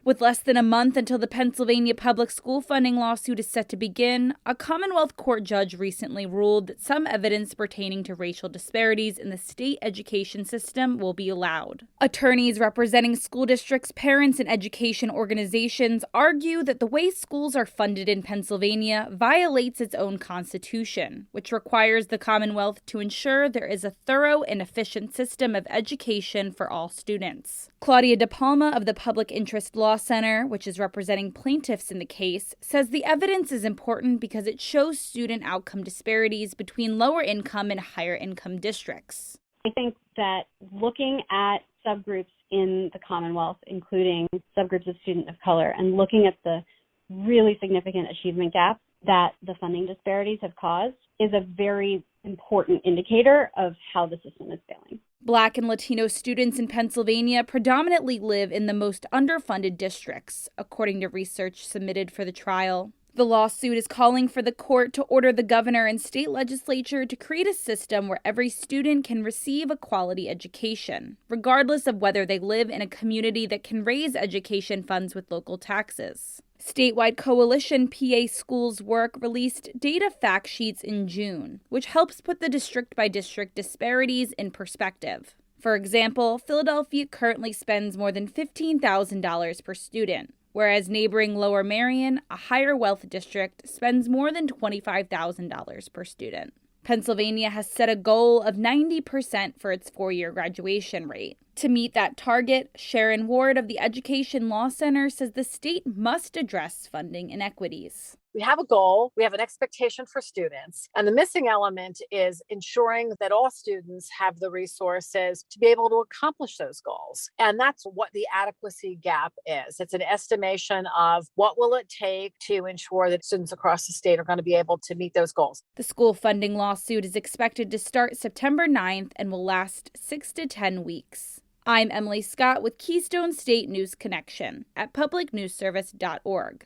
With less than a month until the Pennsylvania public school funding lawsuit is set to begin, a Commonwealth Court judge recently ruled that some evidence pertaining to racial disparities in the state education system will be allowed. Attorneys representing school districts, parents, and education organizations argue that the way schools are funded in Pennsylvania violates its own constitution, which requires the Commonwealth to ensure there is a thorough and efficient system of education for all students. Claudia DePalma of the Public Interest Law Center, which is representing plaintiffs in the case, says the evidence is important because it shows student outcome disparities between lower income and higher income districts. I think that looking at subgroups in the Commonwealth, including subgroups of students of color, and looking at the really significant achievement gap that the funding disparities have caused is a very important indicator of how the system is failing. Black and Latino students in Pennsylvania predominantly live in the most underfunded districts, according to research submitted for the trial. The lawsuit is calling for the court to order the governor and state legislature to create a system where every student can receive a quality education, regardless of whether they live in a community that can raise education funds with local taxes. Statewide coalition PA Schools Work released data fact sheets in June, which helps put the district-by-district disparities in perspective. For example, Philadelphia currently spends more than $15,000 per student, whereas neighboring Lower Merion, a higher wealth district, spends more than $25,000 per student. Pennsylvania has set a goal of 90% for its four-year graduation rate. To meet that target, Sharon Ward of the Education Law Center says the state must address funding inequities. We have a goal, we have an expectation for students, and the missing element is ensuring that all students have the resources to be able to accomplish those goals. And that's what the adequacy gap is. It's an estimation of what will it take to ensure that students across the state are going to be able to meet those goals. The school funding lawsuit is expected to start September 9th and will last 6 to 10 weeks. I'm Emily Scott with Keystone State News Connection at publicnewsservice.org.